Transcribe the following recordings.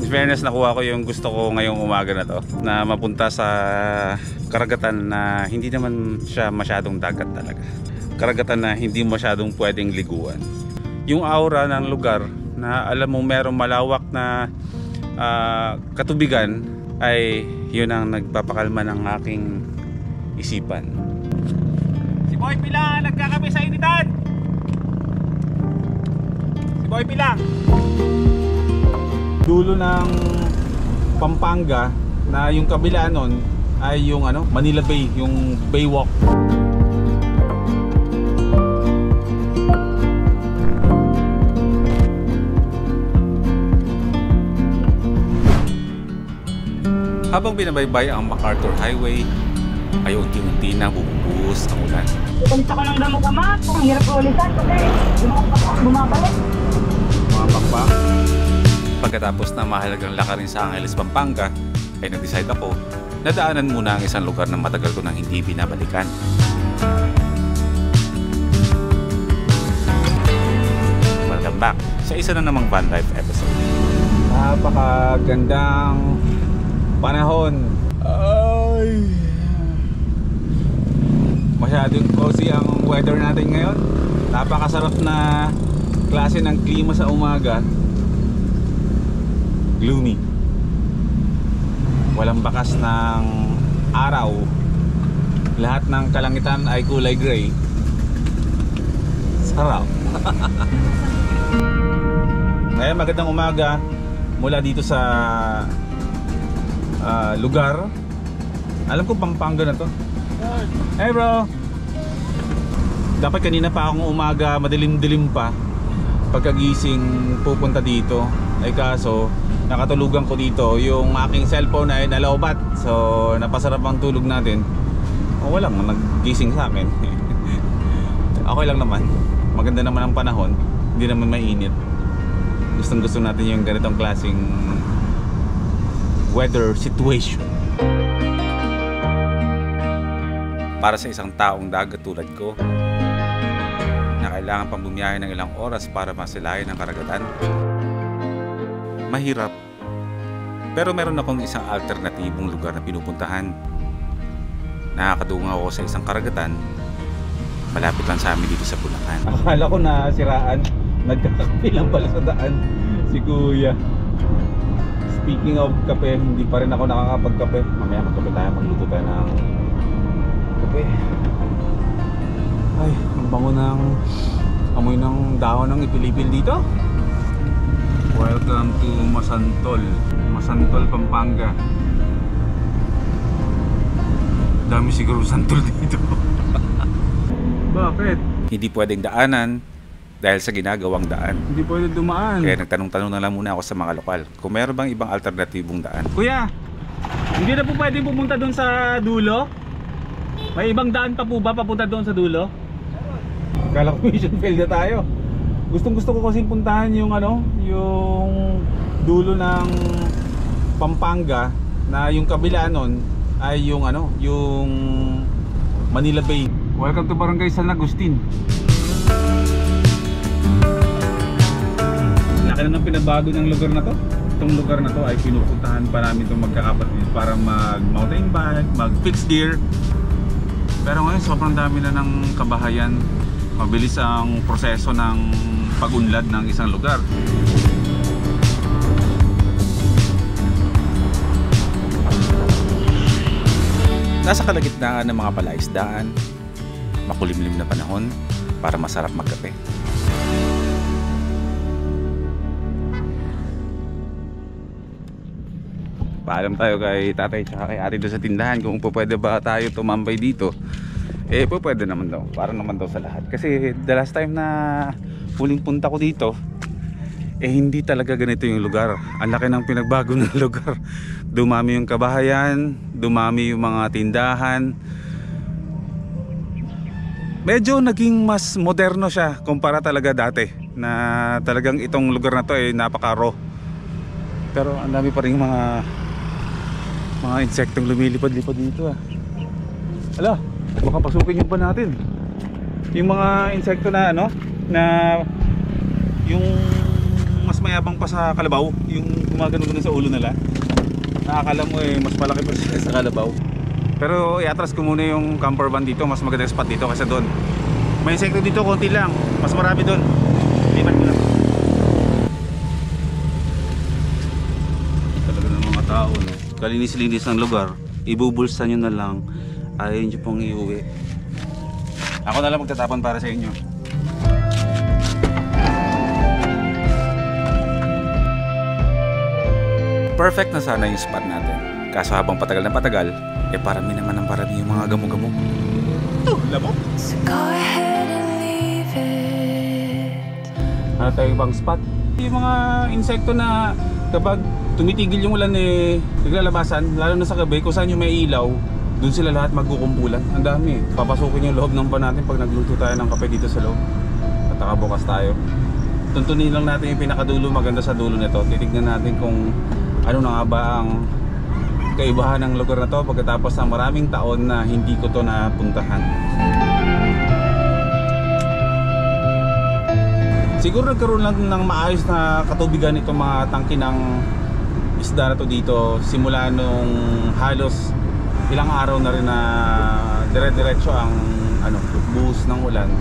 In fairness, nakuha ko yung gusto ko ngayong umaga na to, na mapunta sa karagatan na hindi naman siya masyadong dagat talaga. Karagatan na hindi masyadong pwedeng liguan. Yung aura ng lugar na alam mo merong malawak na katubigan ay yun ang nagpapakalma ng aking isipan. Si Boy Pilang nagkakape sa initan! Si Boy Pilang! Dulo ng Pampanga na yung kabila nun ay yung Manila Bay, yung Baywalk. Habang binabaybay ang MacArthur Highway, ay unti-unti na bumubuhos ang ulan. Punta ko ng damo-dama, ang hirap ko ulitan kasi bumabalik. Bumabak pa. Pagkatapos na mahalagang lakarin sa Angeles, Pampanga, ay nag-decide ako na daanan muna ang isang lugar na matagal ko nang hindi binabalikan. Welcome back sa isa na namang van life episode. Napakagandang panahon. Ay, masyadong cozy ang weather natin ngayon. Napakasarap na klase ng klima sa umaga. Gloomy. Walang bakas ng araw. Lahat ng kalangitan ay kulay gray. Sarap. Ngayon magandang umaga mula dito sa lugar. Alam ko Pampanga na to. Hey bro. Dapat kanina pa akong umaga, madilim-dilim pa, pagkagising pupunta dito. Ay kaso nakatulugan ko dito, yung aking cellphone ay nalobat. So napasarap ang tulog natin. Walang naggising sa akin. Okay lang naman. Maganda naman ang panahon. Hindi naman mainit. Gustong gusto natin yung ganitong klaseng weather situation. Para sa isang taong dagat tulad ko, na kailangan pang bumiyahe ng ilang oras para masilayan ang karagatan, mahirap. Pero meron akong isang alternatibong lugar na pinupuntahan. Nakakadungaw ako sa isang karagatan malapit lang sa amin dito sa Bulacan. Akala ko na siraan, nagkakape lang pala sa daan si Kuya. Speaking of kape, hindi pa rin ako nakakapagkape. Mamaya magkape tayo, magluto tayo ng kape. Ay, ang bango ng amoy ng dahon ng ipilipil dito. Welcome to Masantol, Pampanga. Dami siguro santol dito. Bakit? Hindi pwedeng daanan dahil sa ginagawang daan. Hindi pwede dumaan. Kaya nagtanong-tanong na lang muna ako sa mga lokal kung meron bang ibang alternatibong daan. Kuya, hindi na po pwede pumunta doon sa dulo? May ibang daan pa po ba papunta doon sa dulo? Kala ko mission failed na tayo. Gustong-gusto ko kasing puntahan yung yung dulo ng Pampanga na yung kabila nun ay yung yung Manila Bay. Welcome to Barangay San Agustin. Laki na ng pinagbago ng lugar na to. Itong lugar na to ay pinupuntahan pa namin itong magkakapatid para mag mountain bike, mag fixed gear. Pero ngayon sobrang dami na ng kabahayan. Mabilis ang proseso ng pag-unlad ng isang lugar. Nasa kalagitnaan ng mga palaisdaan, makulimlim na panahon para masarap magkape. Paalam tayo kay tatay at kay ate doon sa tindahan kung pwede ba tayo tumambay dito. Eh pwede naman daw, para naman daw sa lahat. Kasi the last time na huling punta ko dito, eh hindi talaga ganito yung lugar. Ang laki ng pinagbago ng lugar. Dumami yung kabahayan, dumami yung mga tindahan. Medyo naging mas moderno siya kumpara talaga dati, na talagang itong lugar na to ay napaka-raw. Pero ang dami pa rin mga insektong lumilipad-lipad dito ah. Ala, baka pasukin yung pa natin. Yung mga insekto na na yung mas mayabang pa sa kalabaw. Yung gumagano-gano sa ulo nila. Nakakala mo mas malaki pa sila sa kalabaw. Pero iatras ko muna yung camper van dito. Mas magandang spot dito kasi doon. May insekto dito, konti lang. Mas marami doon. Lipat ko lang. Talaga ng mga tao, no? Kalinis-linis ng lugar. Ibubulsa nyo na lang. Ayaw nyo pong iuwi. Ako na lang magtatapon para sa inyo. Perfect na sana yung spot natin. Kaso habang patagal na patagal, parami naman ang parami yung mga gamo-gamo. Lamok. So go ahead and leave it. Ano tayo ibang spot? Yung mga insekto na kapag tumitigil yung ulan naglalabasan, lalo na sa gabi kung saan yung may ilaw, doon sila lahat magkukumpulan. Ang dami. Papasukin yung loob ng van natin pag nagluto tayo ng kape dito sa loob. At nakabukas tayo. Tuntunin lang natin yung pinakadulo, maganda sa dulo nito. Titignan natin kung ano na nga ba ang kaibahan ng lugar na to pagkatapos ng maraming taon na hindi ko to napuntahan. Siguro nagkaroon lang ng maayos na katubigan itong mga tangke ng isda na to dito simula nung halos ilang araw na rin na dire-diretso ang buhos ng ulan.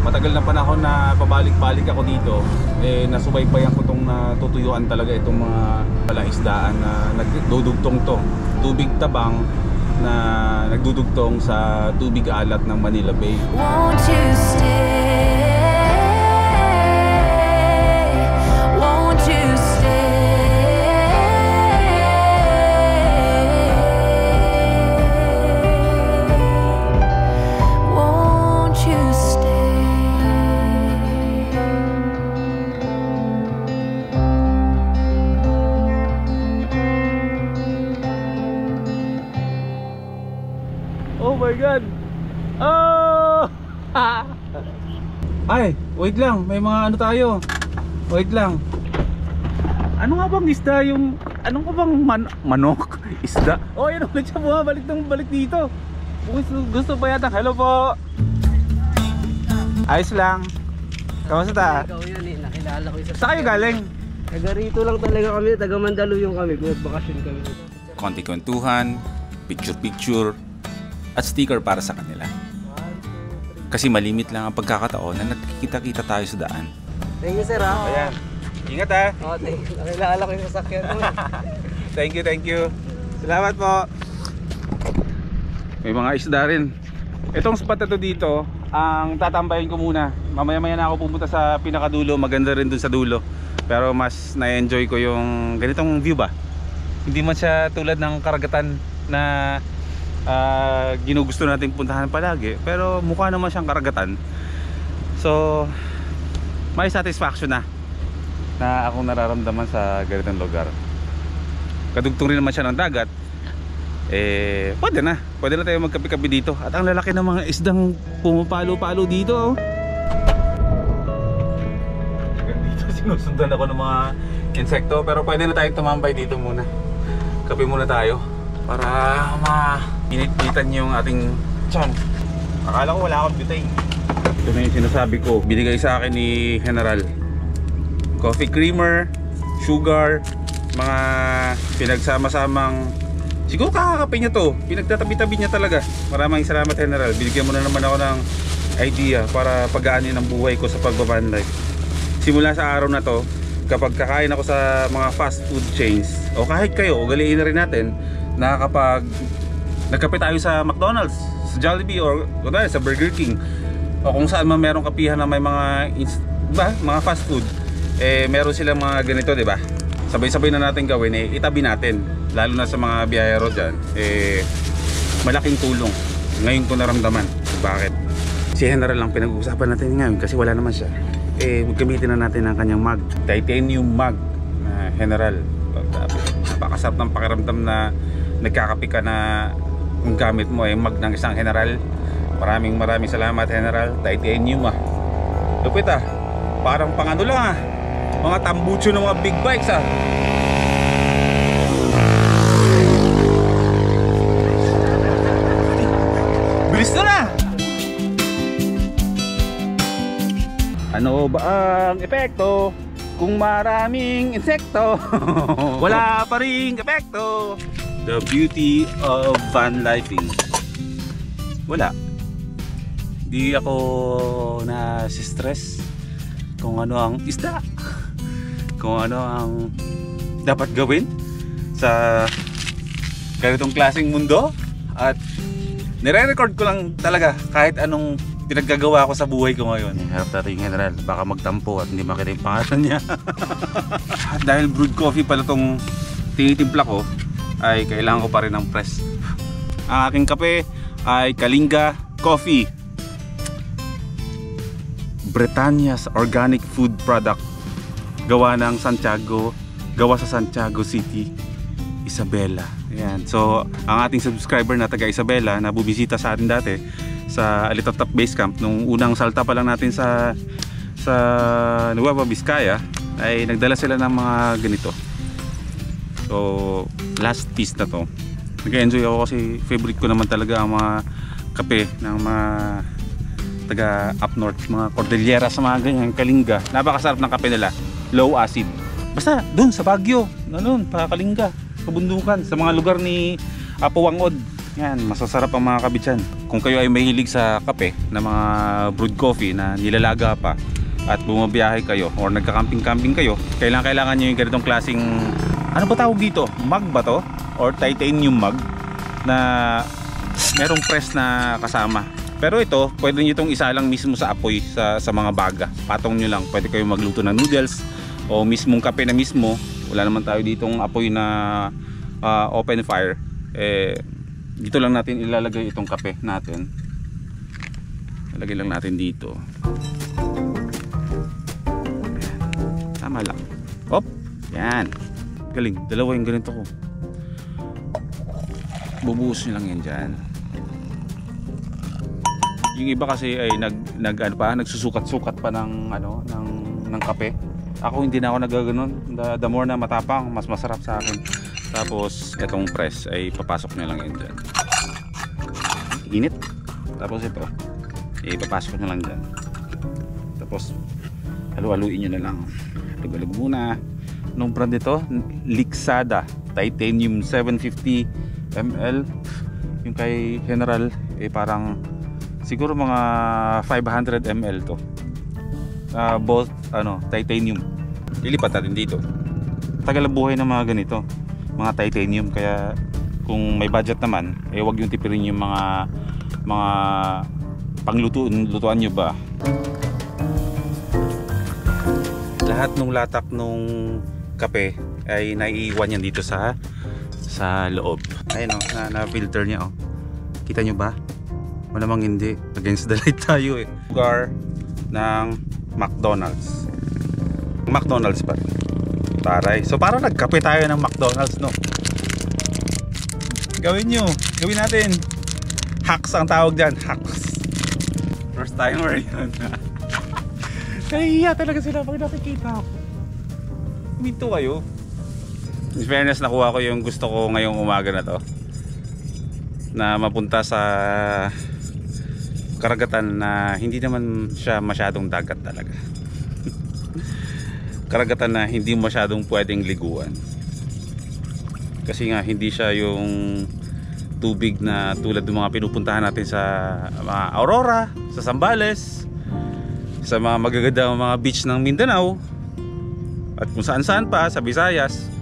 Matagal na panahon na pabalik-balik ako dito, nasubaybayan ko itong natutuyuan talaga itong mga palaisdaan na nagdudugtong to. Tubig tabang na nagdudugtong sa tubig alat ng Manila Bay. Won't you stay? Won't you stay? Oh my God! Oh! Ay, wait lang. May mga ano tayo. Wait lang. Ano nga bang isda yung... Anong ka bang manok? Isda? Oh, yun ulit siya bumabalik ng balik dito. Gusto pa yata. Hello po! Ayos lang. Kamusta? Ikaw yun nakilala ko isa. Saan kayo galing? Taga rito lang talaga kami. Taga Mandaluyong kami. Nagbakasyon kami. Konti kwentuhan, picture-picture, at sticker para sa kanila. Kasi malimit lang ang pagkakataon na nagkikita-kita tayo sa daan. Thank you, sir, ha? Ayan. Ingat, ha? Oh, thank you. Nakilala ko yung sasakyan mo. Thank you. Salamat po. May mga isda rin. Itong spot na to dito, ang tatambayin ko muna. Mamaya-maya na ako pumunta sa pinakadulo. Maganda rin dun sa dulo. Pero mas na-enjoy ko yung ganitong view ba? Hindi man siya tulad ng karagatan na ginugusto nating puntahan palagi, pero mukha naman siyang karagatan. So may satisfaction na akong nararamdaman sa ganitong lugar. Kadugtong rin naman siya ng dagat. Pwede na tayo magkape-kape dito. At ang lalaki ng mga isdang pumapalo-palo dito, oh. Dito sinusundan ako ng mga insekto, pero pwede na tayong tumambay dito muna. Kape muna tayo para pinit-pitan yung ating tiyan. Akala ko wala akong butane. Ito na yung sinasabi ko, binigay sa akin ni General. Coffee creamer, sugar, mga pinagsama-samang, siguro kakakape niya to, pinagtatabi-tabi niya talaga. Maraming salamat, General. Binigyan mo na naman ako ng idea para pagaanin ang buhay ko sa pagbaban life. Simula sa araw na to, kapag kakain ako sa mga fast food chains, o kahit kayo, ugaliin na rin natin na kapag nagkape tayo sa McDonald's, sa Jollibee, or sa Burger King, o kung saan man merong kapihan na may mga fast food, meron silang mga ganito, di ba? Sabay-sabay na natin gawin, itabi natin, lalo na sa mga biyahero dyan. Malaking tulong. Ngayon ko naramdaman. Bakit? Si General lang pinag-uusapan natin ngayon kasi wala naman siya. Gamitin na natin ang kanyang mug, titanium mug na General. Napakasarap ng pakiramdam na nagkakape ka na yung gamit mo mug ng isang General. Maraming salamat, General. Titanium, lupit, parang pang ano lang, mga tambucho ng mga big bikes, bilis na. Ano ba ang epekto Kung maraming insekto, wala pa ring epekto. The beauty of van lifing. Wala. Di ako na-stress kung ano ang isda, kung ano ang dapat gawin sa ganitong klaseng mundo. At nire-record ko lang talaga kahit anong pinaggagawa ko sa buhay ko ngayon. Harap natin yung general, baka magtampo at hindi makita yung pangalan niya. Dahil brewed coffee pala itong tinitimpla ko, ay kailangan ko pa rin ng press. Ang aking kape ay Kalinga Coffee, Britannia's organic food product, gawa ng Santiago, gawa sa Santiago City, Isabela. Ayan. So ang ating subscriber na taga Isabela na bubisita sa atin dati sa Alitotop Base Camp nung unang salta pa lang natin sa Nueva Vizcaya, ay nagdala sila ng mga ganito. So last piece na to, nag-enjoy ako kasi favorite ko naman talaga ang mga kape ng mga taga up north, mga Cordillera sa mga ganyan, Kalinga. Napakasarap ng kape nila, low acid. Basta dun sa Baguio, ganun, Kalinga, kabundukan, sa mga lugar ni Apo Wangod. Yan, masasarap ang mga kabitsan. Kung kayo ay mahilig sa kape na mga brewed coffee na nilalaga pa at bumabiyahe kayo or nagka-camping-camping kayo, kailangan nyo yung ganitong klaseng, ano ba tawag dito? Mug ba to? Or titanium mug na merong press na kasama. Pero ito, pwede nyo itong isa lang mismo sa apoy sa mga baga. Patong nyo lang, pwede kayo magluto ng noodles o mismong kape na mismo. Wala naman tayo ditong apoy na open fire. Dito lang natin ilalagay itong kape natin. Ilagay lang natin dito. Ayan. Tama lang. Hop! Yan. Galing. Dalawa yung ganito ko. Bubuhos nyo lang yan dyan. Yung iba kasi ay nagsusukat-sukat pa ng kape. Ako hindi na ako nagaganon. The more na matapang, mas masarap sa akin. Tapos itong press ay papasok nyo lang yan dyan. Init. Tapos ito papasok nyo lang dyan. Tapos halu-haluin nyo na lang. Lugalug muna. Anong brand ito? Lixada Titanium 750 ml. Yung kay General parang siguro mga 500 ml to. Both titanium. Lilipat natin dito. Tagal ang buhay ng mga ganito, mga titanium, kaya kung may budget naman wag yung tipirin yung mga lutuan nyo ba. Lahat ng latak nung kape ay naiiwan yan dito sa loob. Ayun na filter niya Kita nyo ba? Malamang hindi, against the light tayo Lugar ng McDonald's. McDonald's pa rin. Taray. So parang nagkape tayo ng McDonald's, no? Gawin natin. Hacks ang tawag dyan. Hacks. First timer yun. Kaya talaga sila pag nakikita ako. Minto kayo. In fairness, nakuha ko yung gusto ko ngayong umaga na to, na mapunta sa karagatan na hindi naman siya masyadong dagat talaga. Karagatan na hindi masyadong pwedeng liguan. Kasi nga hindi siya yung tubig na tulad ng mga pinupuntahan natin sa mga Aurora, sa Zambales, sa mga magagandang mga beach ng Mindanao, at kung saan-saan pa sa Visayas,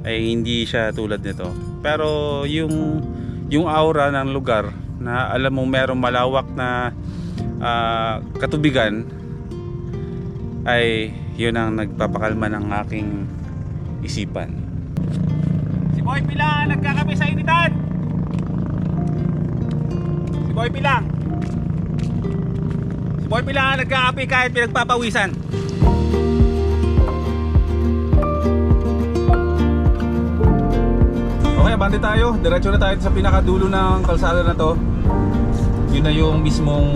ay hindi siya tulad nito. Pero yung aura ng lugar na alam mo merong malawak na katubigan, ay yun ang nagpapakalma ng aking isipan. Si Boy Pilang nagkakape sa initan. Si Boy Pilang nagkakape kahit pinagpapawisan. Okay, abante tayo. Diretso na tayo sa pinakadulo ng kalsada na to. Yun na yung mismong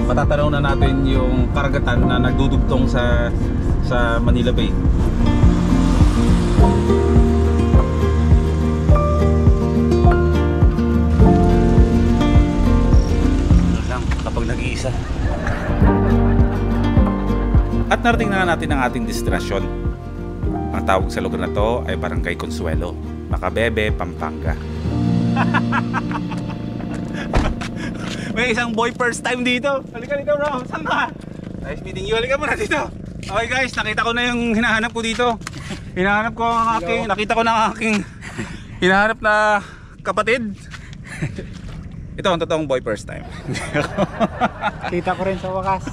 matatanaw na natin yung karagatan na nagdudugtong sa Manila Bay. Lang kapag nag-iisa. At narating na natin ang ating destinasyon. Ang tawag sa lugar na to ay Barangay Consuelo, Macabebe, Pampanga. May isang boy first time dito. Halika dito bro, saan ka? Nice meeting you, halika muna dito. Okay guys, nakita ko na yung hinahanap ko dito. Nakita ko na ang aking hinahanap na kapatid. Ito ang totoong boy first time. Kita ko rin sa wakas.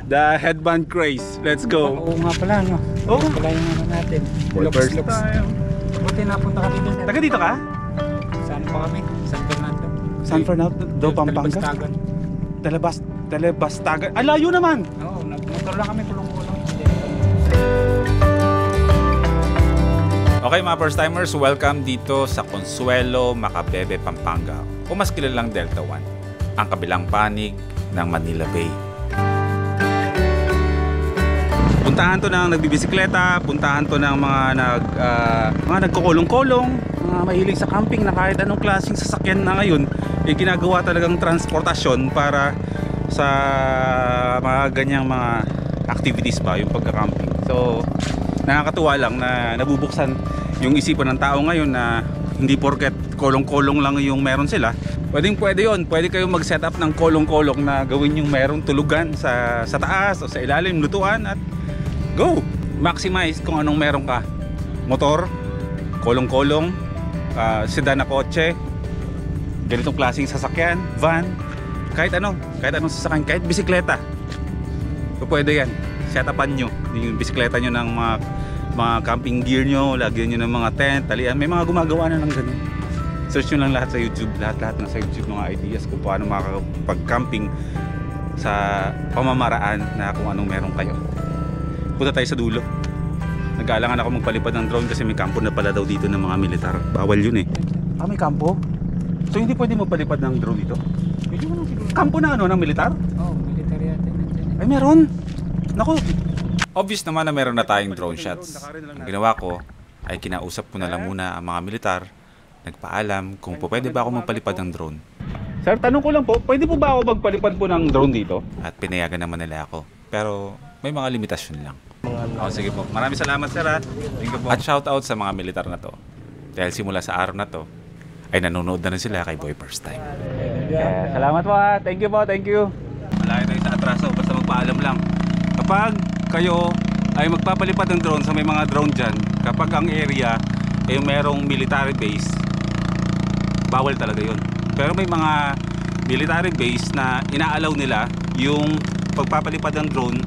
The headband craze. Let's go. Oo nga pala, no? Oo. Pala yung ano natin. Boy first time. Buti napunta ka dito. Taga dito ka? Saan pa kami? San Fernando. San Fernando, Pampanga? Telebastagan. Ay, layo naman! Oo, nagmotor lang kami tulong-tulong. Okay mga first timers, welcome dito sa Consuelo, Macabebe, Pampanga. O mas kilalang Delta 1. Ang kabilang panig ng Manila Bay. Puntahan to ng nagbibisikleta, puntahan to ng mga nagkukulong-kulong, mga mahilig sa camping na kahit anong klaseng sasakyan na ngayon, ginagawa talagang transportasyon para sa mga ganyang mga activities ba, yung pagka-camping. So, nakakatuwa lang na nabubuksan yung isipan ng tao ngayon na hindi porket kolong-kolong lang yung meron sila. Pwede yun. Pwede kayong mag-set up ng kolong-kolong na gawin yung merong tulugan sa taas o sa ilalim, lutuan at go! Maximize kung anong meron ka. Motor, kolong-kolong, sedan na kotse, ganitong klaseng sasakyan, van, kahit anong sasakyan, kahit bisikleta. So, pwede yan. Set upan nyo yung bisikleta nyo ng mga camping gear nyo, lagyan nyo ng mga tent, talian. May mga gumagawa na ng ganun. Search nyo lang lahat sa YouTube, lahat na sa YouTube mga ideas kung paano makakapag-camping sa pamamaraan na kung anong meron kayo. Punta tayo sa dulo. Nag-aalangan ako magpalipad ng drone kasi may kampo na pala daw dito ng mga militar. Bawal yun eh. May kampo? So hindi pwede magpalipad ng drone dito? Kampo na ng militar? Oo, militar yata. Ay meron! Naku! Obvious naman na meron na tayong drone shots. Ang ginawa ko ay kinausap ko na lang muna ang mga militar. Nagpaalam kung pwede ba ako magpalipad ng drone. Sir, tanong ko lang po, pwede po ba ako magpalipad po ng drone dito? At pinayagan naman nila ako. Pero may mga limitasyon lang. Sige po. Maraming salamat sir ha. At shout out sa mga militar na to. Dahil simula sa araw na to, ay nanonood na rin sila kay Boy First Time. Salamat po ha. Thank you po. Thank you. Malayo tayo sa atraso. Basta magpaalam lang. Kapag kayo ay magpapalipad ng drone sa may mga drone dyan, kapag ang area ay merong military base, bawal talaga yun. Pero may mga military base na inaalaw nila yung pagpapalipad ng drone.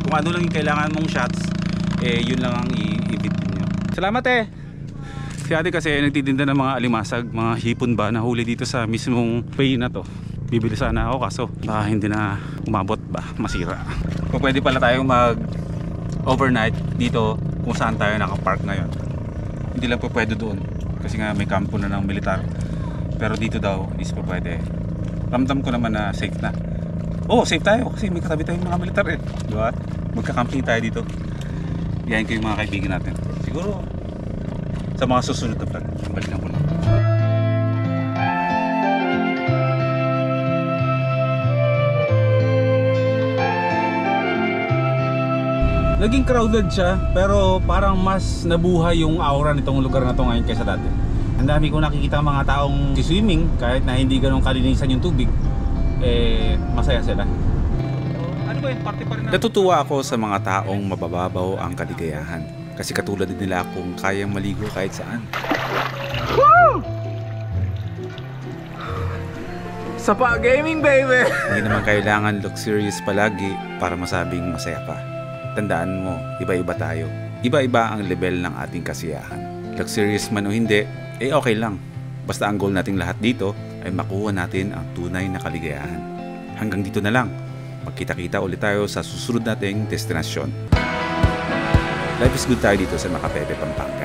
Kung ano lang yung kailangan mong shots, yun lang ang i-bid nyo. Salamat eh! Si ate kasi nagtitinda ng mga alimasag, mga hipon ba na huli dito sa mismong bay na to. Bibili sana ako kaso baka hindi na umabot ba, masira. Kung pwede pala tayong mag overnight dito kung saan tayo nakapark ngayon. Hindi lang po pwede doon kasi nga may kampo na ng militar. Pero dito daw is po pwede. Ramdam ko naman na safe na. Oh, safe tayo kasi may katabi tayong mga militar eh. Diba? Magka-camping tayo dito. Yayin ko yung mga kaibigan natin. Siguro sa mga susunod na vlog. Balikan ko lang. Naging crowded siya pero parang mas nabuhay yung aura nitong lugar na to ngayon kaysa dati. Ang dami kong nakikita mga taong swimming kahit na hindi ganun kalinisan yung tubig. Masaya sila. Ano ba yun? Party pa rin na. Natutuwa ako sa mga taong mabababaw ang kaligayahan. Kasi katulad din nila kung kayang maligo kahit saan. Woo! Sapa gaming baby! Hindi naman kailangan luxurious palagi para masabing masaya pa. Tandaan mo, iba-iba tayo. Iba-iba ang level ng ating kasiyahan. Luxurious man o hindi, okay lang. Basta ang goal nating lahat dito ay makuha natin ang tunay na kaligayahan. Hanggang dito na lang. Magkita-kita ulit tayo sa susunod nating destinasyon. Life is good tayo dito sa Macabebe, Pampanga.